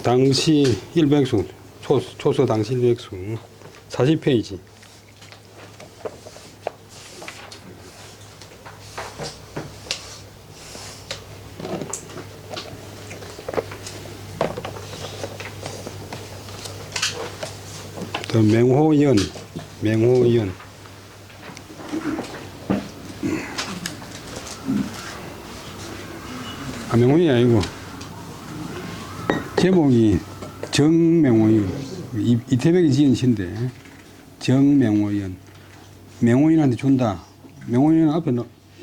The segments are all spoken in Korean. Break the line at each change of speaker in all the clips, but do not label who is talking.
당시 일백수, 초서 당시 일백수 40페이지. 또 맹호연. 맹호연이 아니고 제목이 정맹호연. 이태백이 지은 시인데 정맹호연. 맹호연한테 준다. 맹호연 앞에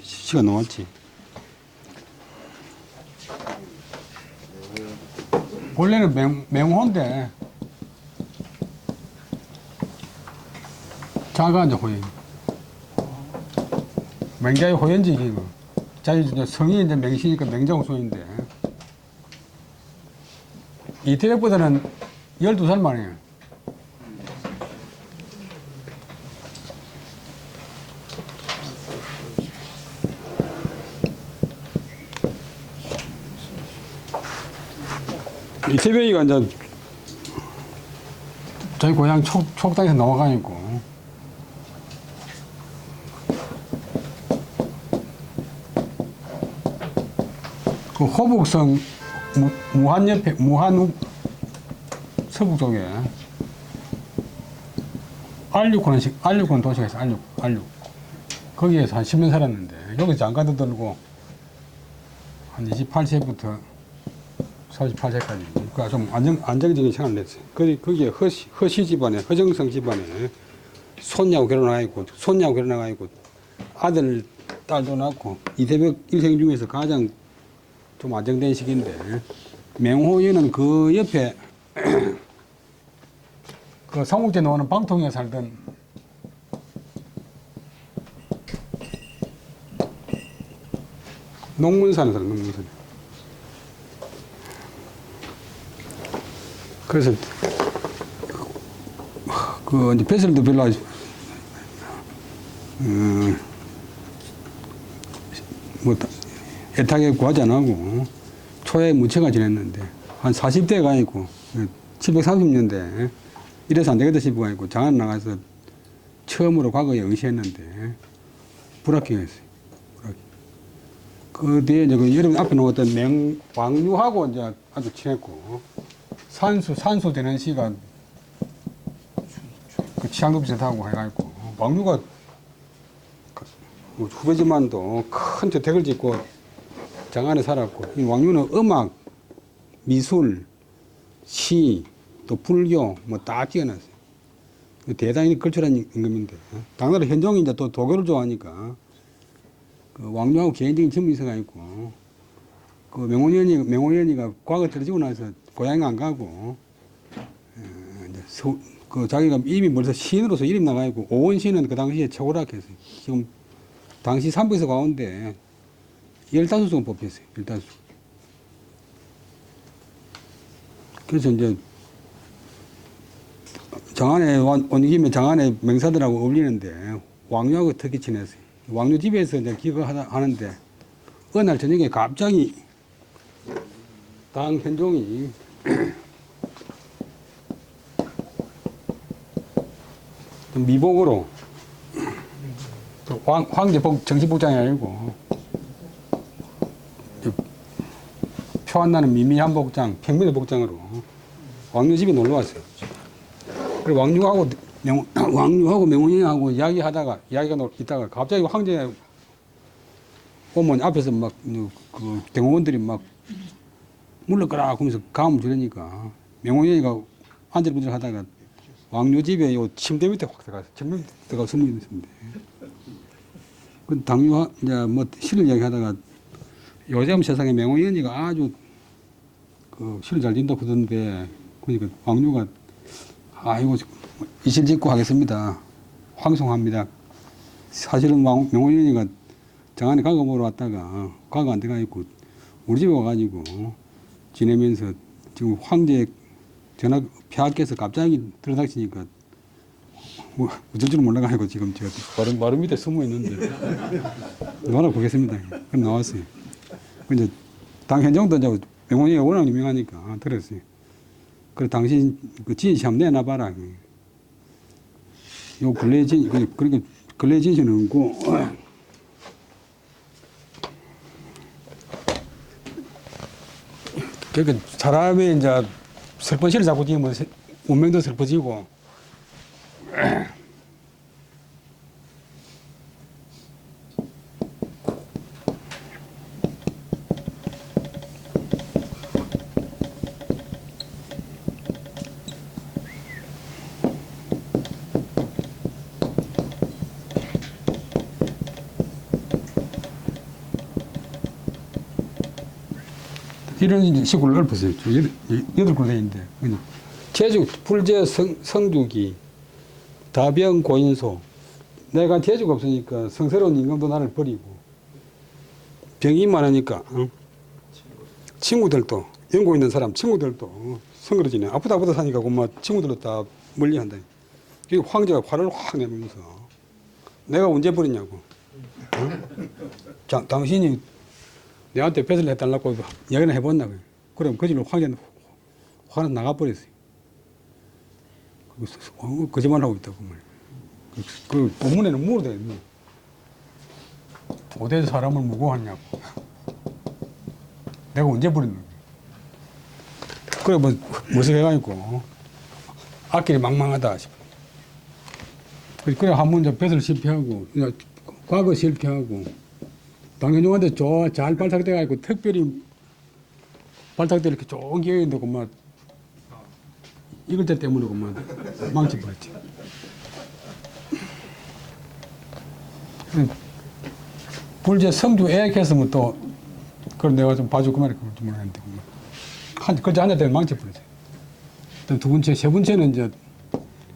시가 나왔지. 원래는 맹호인데 자가 이제 호연. 맹자의 호연지 이게. 자기 성이 이제 맹시니까 맹자호소인데 이태백보다는 12살 만에 이태백이가 이제 저희 고향 촉당에서 나와가지고 그 호북성 무한옆에 무한 서북 쪽에 알육군 도시가 있어. 알육 거기에서 한 10년 살았는데 여기서 장가도 들고 한 28세부터 48세까지 그러니까 좀 안정적인 생활을 했어요. 거기에 허씨 집안에 허정성 집안에 손녀하고 결혼하고 아들 딸도 낳고 이태백 일생 중에서 가장 좀 안정된 시기인데 맹호연은 그 옆에 그 성국제 나오는 방통에 살던 농문산에 살던 농문산에. 그래서 그 이제 벼슬도 별로 뭐 애타게 구하지 안 하고 초에 무채가 지냈는데 한 40대에 가 있고 730년대 이래서 안 되겠다 싶어 가지고 장안 나가서 처음으로 과거에 응시했는데 불합격했어요. 그 뒤에 이제 그 여러분 앞에 놓았던 왕류하고 이제 아주 친했고 산수 되는 시가 그 취향도 비슷하고 해가지고 왕류가 후배지만도 큰 저택을 짓고 장안에 살았고 이 왕류는 음악, 미술, 시, 또 불교 뭐 다 뛰어났어요. 대단히 걸출한 임금인데 당나라 현종이 이제 또 도교를 좋아하니까 그 왕류하고 개인적인 친분이 있어가지고 그 맹호연이가 과거 떨어지고 나서 고향에 안 가고 이제 그 자기가 이미 벌써 시인으로서 이름 나가고 오원시는 그 당시에 최고락했어요. 지금 당시 삼부에서 가운데 15명 뽑혔어요. 15. 그래서 이제 장안에 온 김에 장안에 맹사들하고 어울리는데 왕류하고 특히 친했어요. 왕류 집에서 이제 기거하는데 어느 날 저녁에 갑자기 당 현종이 미복으로 황제 정식복장이 아니고 표 안 나는 미미한 복장, 평민의 복장으로 왕류 집에 놀러 왔어요. 그리고 왕류하고 맹호연하고 이야기가 있다가 갑자기 황제 오면 앞에서 막 그 대공원들이 막 물러가라 하면서 가면 주려니까 맹호연이가 안절부절 하다가 왕류 집에 요 침대 밑에 확 들어가서 침대 밑에 들어가 숨어 있었는데 그 당류 이제 뭐 시를 이야기하다가 요즘 세상에 맹호연이가 아주 그 시를 잘 린다 그러던데 그러니까 왕류가 아이고 이실직고 하겠습니다. 황송합니다. 사실은 맹호연이가 장안에 과거 보러 왔다가 과거 안 들어가 있고 우리 집에 와가지고 지내면서 지금 황제 전화 폐하께서 갑자기 들어닥치니까 뭐 어쩔 줄 몰라가지고 지금 제가 바로 밑에 숨어 있는데 나와라 보겠습니다. 그럼 나왔어요. 근데 당 현정도 이제 맹호연이가 워낙 유명하니까 들었어요. 그래 당신 그 진실 한번 내놔봐라. 요 근래 진 그러니까 근래 진실은 없고 그러니까 사람이 이제 슬픈 시를 자꾸 지으면 운명도 슬퍼지고 이런 식으로 읊었어요. 여덟 군데인데 제주 불제 성주기 다병 고인소 내가 재주가 없으니까 성스러운 임금도 나를 버리고 병이 많으니까 친구들도 연고 있는 사람 친구들도 성그러지네. 아프다 사니까 그만 친구들도 다 멀리한다. 그리고 황제가 화를 확 내면서 내가 언제 버리냐고. 자, 당신이 내한테 뱃을 해달라고 이야기를 해봤나. 그럼 그 집로 황제는 화는 나가버렸어요. 거짓말하고 있다고 말. 그 본문에는 물어야 돼. 어디서 사람을 무고하냐고. 내가 언제 버렸나. 그래 뭐 무색해가지고 앞길이 망망하다 싶어. 그래 한번 이제 뱃을 실패하고 과거 실패하고 당연용한테 잘 발탁돼가지고 특별히 발탁돼 이렇게 좋은 기회인데 그만 이걸 때 때문에 그만 망쳐버렸지. 불제 성주 애약했으면 또 그걸 내가 좀 봐주고 그만 좀 했는데 그저 한 달 때문에 망쳐버렸어요. 두 번째, 세 번째는 이제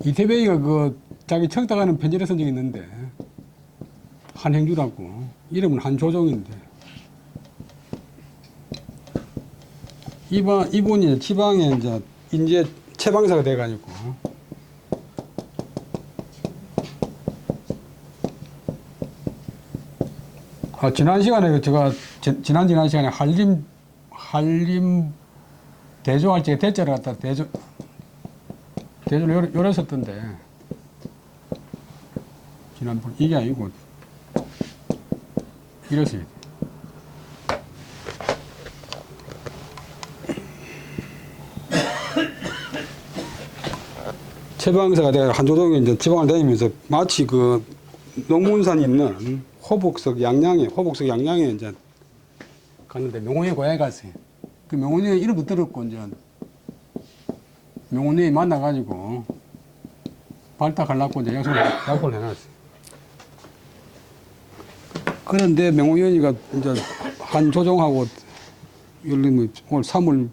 이태백이가 그 자기 청탁하는 편지를 쓴 적이 있는데 한행주라고 이름은 한조종인데 이분이 지방에 이제 인제 채방사가 돼가지고 지난 시간에 제가 지난 시간에 한림 대조할 적에 대자를 갖다 대조를 열었었던데 지난번 이게 아니고 이랬어요. 채방사가 내가 한조동에 이제 지방을 다니면서 마치 그 농문산이 있는 호북석 양양에 이제 갔는데 명호의 고향에 갔어요. 그 명호의 이름도 들었고 이제 명호의 만나가지고 발탁하려고 이제 약속을 해놨어요. 그런데 명호연이가 이제 한조정하고 오늘 3월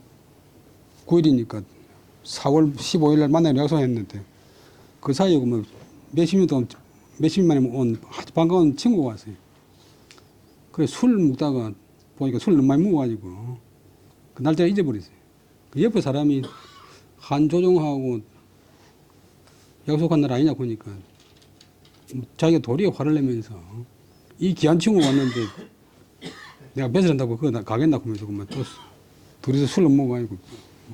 9일이니까 4월 15일 날 만나기로 약속했는데 그 사이에 뭐 몇십 년 만에 온 아주 반가운 친구가 왔어요. 그래 술 먹다가 보니까 술 너무 많이 먹어가지고 그 날짜를 잊어버렸어요. 그 옆에 사람이 한조정하고 약속한 날 아니냐 보니까 자기가 도리에 화를 내면서 이 귀한 친구가 왔는데 내가 배설한다고 그거 가겠나 하면서 그만 또 둘이서 술을 먹어가지고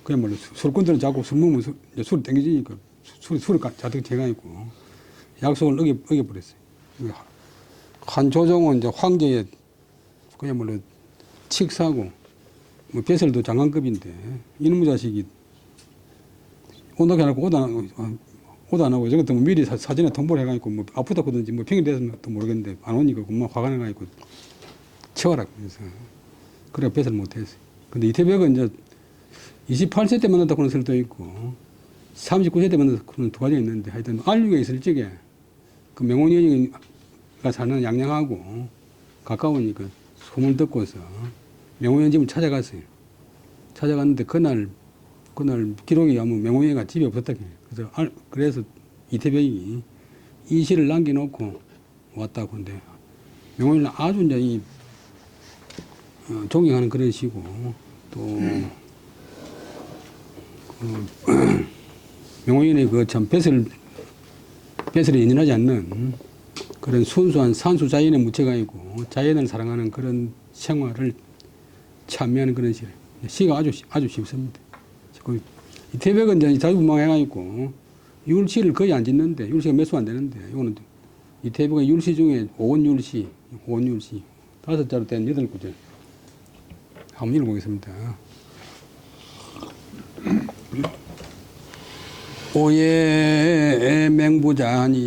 그야말로 술꾼들은 자꾸 술 먹으면 술을 땡기지니까 술을 자득 제가있고 약속을 어겨버렸어요. 한조정은 이제 황제의 그야말로 칙사고 뭐 배설도 장관급인데 이놈의 자식이 온다고 해놓고 오도 안 하고 저것도 뭐 미리 사전에 통보를 해가지고 뭐 아프다 그러든지 뭐 병이 돼서는 또 모르겠는데 안 오니까 그만 화가 나가지고 치워라 그래서 그래 배설 못했어요. 근데 이태백은 이제 28세 때 만났다 그런 설도 있고 39세 때 만났다 그런 두 가지가 있는데 하여튼 안륙에 있을 적에 그 명호연이가 사는 양양하고 가까우니까 소문을 듣고서 명호연 집을 찾아갔어요. 찾아갔는데 그날 기록에 의하면 명호연이가 집에 없었다 해요. 그래서 이태백이 이 시를 남겨놓고 왔다고 하는데 명호연이는 아주 이제 존경하는 그런 시고 또 명호연이 그 참 배설에 연연하지 않는 그런 순수한 산수 자연에 묻혀가 있고 자연을 사랑하는 그런 생활을 참여하는 그런 시를 시가 아주 쉽습니다. 이태백은 이제 자유분방해가지고 율시를 거의 안 짓는데 율시가 몇 수 안 되는데 이거는 이태백의 율시 중에 오원율시, 오원율시 5자로 된 8구절 한번 읽어보겠습니다. 오예 맹부자니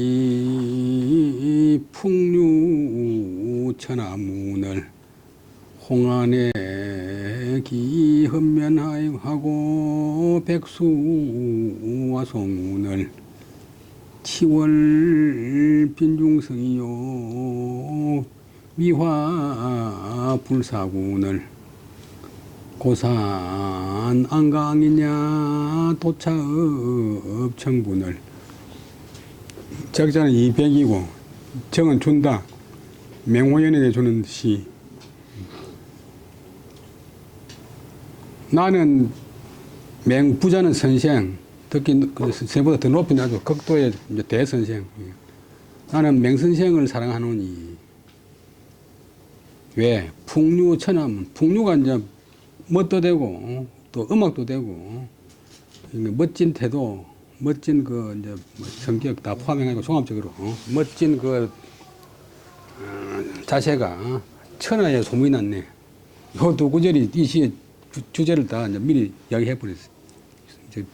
풍류천하문을 홍안에 기헌면하고 백수와 송운을 치월 빈중성이요 미화 불사군을 고산 안강이냐 도차업 청분을 적자는 200이고 정은 준다 맹호연에게 주는 시 나는 맹부자는 선생 특히 세보다 더 높이 나도 극도의 대선생 나는 맹선생을 사랑하노니 왜 풍류천하문 풍류가 이제 멋도 되고 또 음악도 되고 멋진 태도 멋진 그 이제 성격 다 포함해가지고 종합적으로 멋진 그 자세가 천하에 소문이 났네. 요 두 구절이 이 시의 주제를 다 이제 미리 이야기해버렸어요. 이제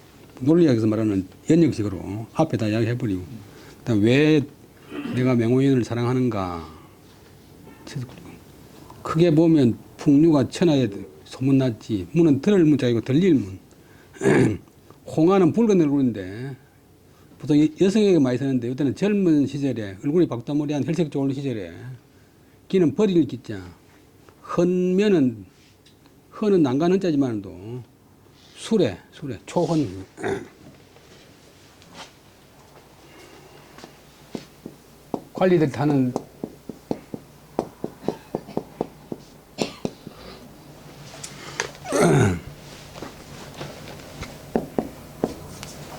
논리학에서 말하는 연역식으로 앞에 다 이야기해버리고 그다음 왜 내가 맹호연을 사랑하는가 크게 보면 풍류가 천하에 소문났지. 문은 들을 문자이고 들릴 문. 홍아는 붉은 얼굴인데 보통 여성에게 많이 쓰는데 이때는 젊은 시절에 얼굴이 박다무리한 혈색 좋은 시절에 기는 버릴 기자. 헌면은 헌은 난간 헌자지만도 술에 초헌. 관리들 타는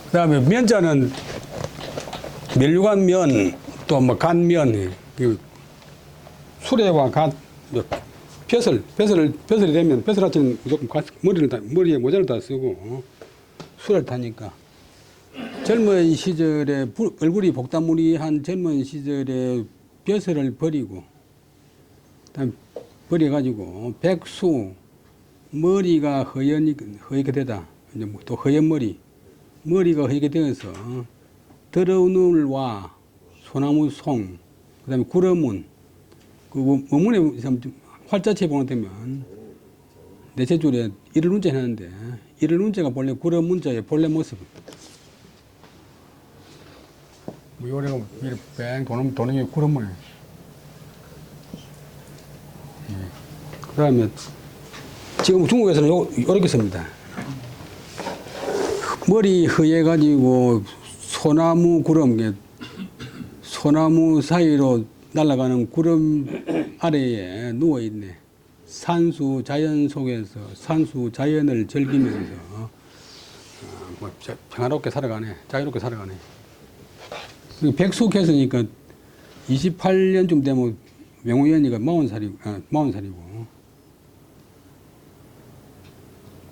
그 다음에 면자는 멸류관 면, 또 뭐 간면, 수레와 간, 벼슬이 되면, 벼슬 하치는 무조건 머리에 모자를 다 쓰고, 수레를 타니까. 젊은 시절에, 얼굴이 복다무리한 젊은 시절에 벼슬을 버리고, 그다음에 버려가지고, 백수, 머리가 허옇게 되다. 이제 또 허연 머리가 허옇게 되어서 더러운 울과 소나무 송, 그 다음에 구러문, 그 원문에 활자체 보게 되면 넷째 줄에 일을 운자 하는데 일을 운자가 본래 구러문자의 본래 모습. 요래가 뺑 도는 게 구러문에. 그 다음에 지금 중국에서는 요렇게 씁니다. 머리 허해가지고 소나무 구름, 소나무 사이로 날아가는 구름 아래에 누워있네. 산수 자연 속에서 산수 자연을 즐기면서 평화롭게 살아가네. 자유롭게 살아가네. 백수께서니까 28년쯤 되면 명호연이가 40살이고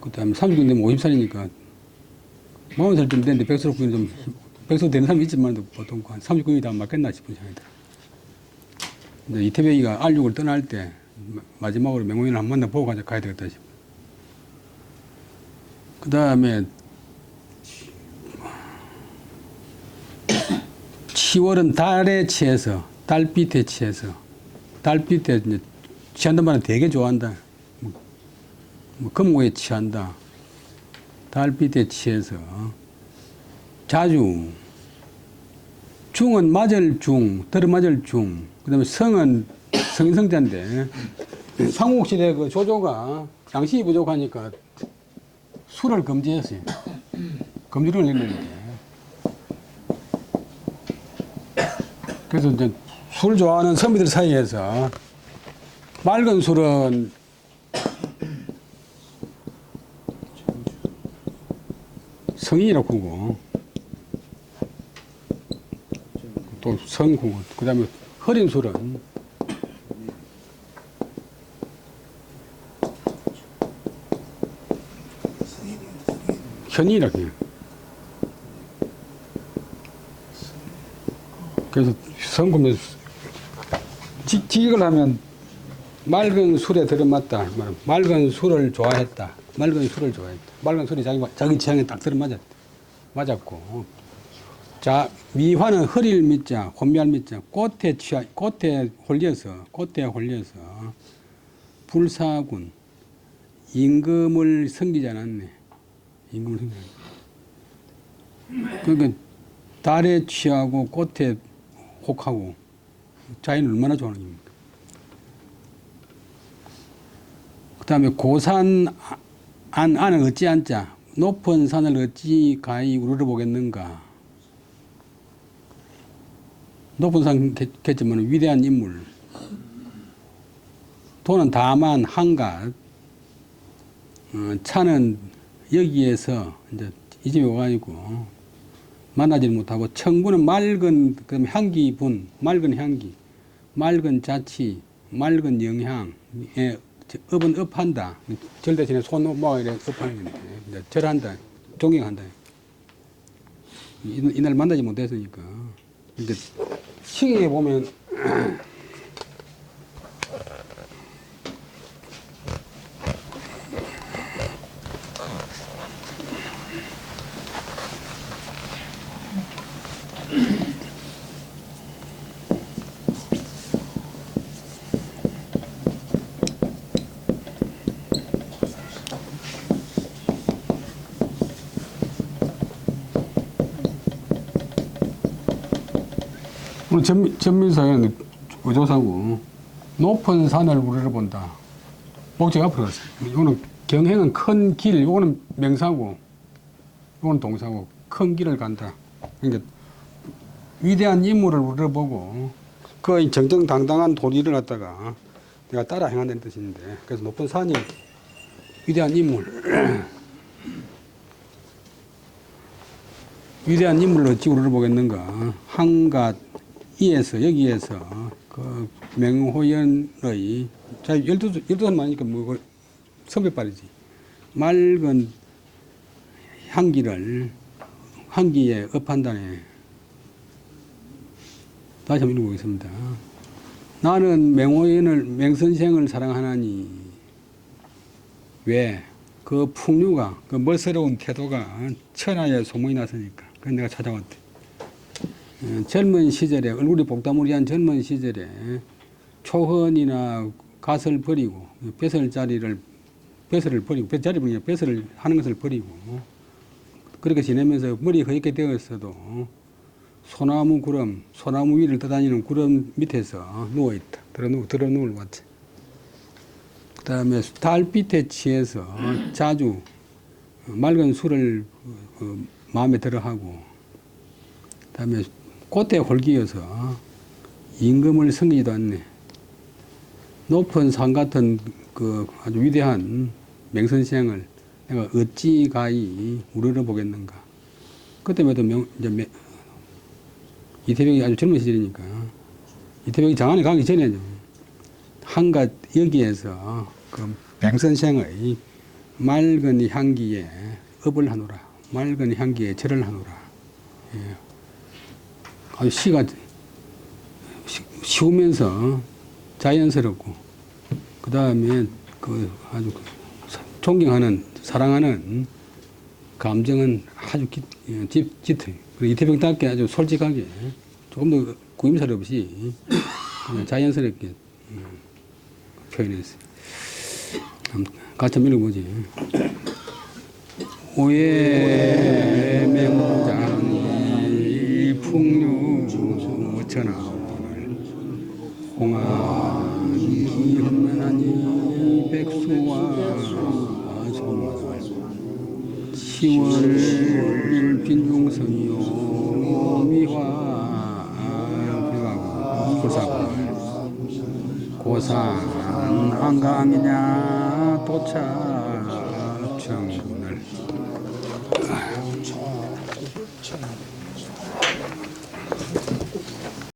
그 다음에 30년 되면 50살이니까 40살쯤 됐는데 백수로 좀 백수 되는 사람이 있지만 보통 한 39년이 다 맞겠나 싶은 생각이 들어요. 이제 이태백이가 알육을 떠날 때 마지막으로 맹호연을 한 번 만나보고 가야 되겠다 싶어요. 그 다음에 10월은 달에 취해서 달빛에 취해서 달빛에 이제 취한단 말은 되게 좋아한다. 뭐 금고에 취한다. 달빛에 취해서 자주 중은 맞을 중, 들어맞을 중, 그 다음에 성은 성인성자인데 삼국시대 그 조조가 양식이 부족하니까 술을 금지했어요. 금지령을 내렸는데 그래서 이제 술 좋아하는 선비들 사이에서 맑은 술은 성인이라고 부르고 또 성후, 그 다음에 흐린 술은 현이라 그냥. 그래서 성금에 직역을 하면 맑은 술에 들어맞다. 맑은 술을 좋아했다. 맑은 술을 좋아했다. 맑은 술이 자기 취향에 딱 들어맞았다. 맞았고. 자, 미화는 허리를 밑자, 혼미할 밑자, 꽃에 홀려서, 불사군, 임금을 섬기지 않았네. 임금을 섬기지 않았네. 그러니까 달에 취하고 꽃에 혹하고 자연을 얼마나 좋아하는 겁니까? 그 다음에 고산 안은 어찌 앉자, 높은 산을 어찌 가히 우러러보겠는가. 높은 산겠지만 위대한 인물. 도는 다만 한갓, 차는 여기에서 이제 이 집에 와가지고 만나지를 못하고, 청부는 맑은 그럼 향기분, 맑은 향기, 맑은 자치, 맑은 영향에 업은 업한다. 절 대신에 손 모아야 업하는 건데, 절한다, 존경한다. 이날 만나지 못했으니까. 이제 시기에 보면 오늘 전민사회는 의조사고, 높은 산을 우러러본다. 목적 앞으로 갔어요. 이거는 경행은 큰 길, 이거는 명사고, 이거는 동사고, 큰 길을 간다. 그러니까 위대한 인물을 우러러보고, 그 정정당당한 도리를 갖다가 내가 따라 행한다는 뜻인데, 그래서 높은 산이 위대한 인물. 위대한 인물을 어찌 우러러보겠는가. 한갓 여기에서 그 맹호연의, 자, 12살 많으니까 뭐, 선배빨이지. 맑은 향기에 업한다네. 다시 한번 읽어보겠습니다. 나는 맹선생을 사랑하나니, 왜? 그 풍류가, 그 멋스러운 태도가 천하에 소문이 났으니까. 그래서 내가 찾아왔대. 젊은 시절에, 얼굴이 복다무리한 젊은 시절에 초헌이나 갓을 버리고, 벼슬을 버리고, 벼슬을 하는 것을 버리고, 그렇게 지내면서 머리 허옇게 되었어도 소나무 위를 떠다니는 구름 밑에서 누워있다. 들어 누울 왔지. 그 다음에 달빛에 취해서 자주 맑은 술을 마음에 들어하고, 그 다음에 꽃에 홀기어서 임금을 섬기지도 않네. 높은 산 같은 그 아주 위대한 맹선생을 내가 어찌 가히 우러러보겠는가. 그때마다 이태백이 아주 젊은 시절이니까, 이태백이 장안에 가기 전에 한갓 여기에서 그 맹선생의 맑은 향기에 업을 하노라. 맑은 향기에 절을 하노라. 예. 아주 시가 쉬우면서 자연스럽고, 그 다음에 그 아주 존경하는, 사랑하는 감정은 아주 짙어요. 그리고 이태백답게 아주 솔직하게, 조금 더 구임살 없이 그냥 자연스럽게 표현했어요. 같이 한번 읽어보지. 오해 맹장이 풍류 전하오늘 홍안기 험난하니 백수와 소문 10월 빈중성이요 미화 고산 한강이냐 도착 정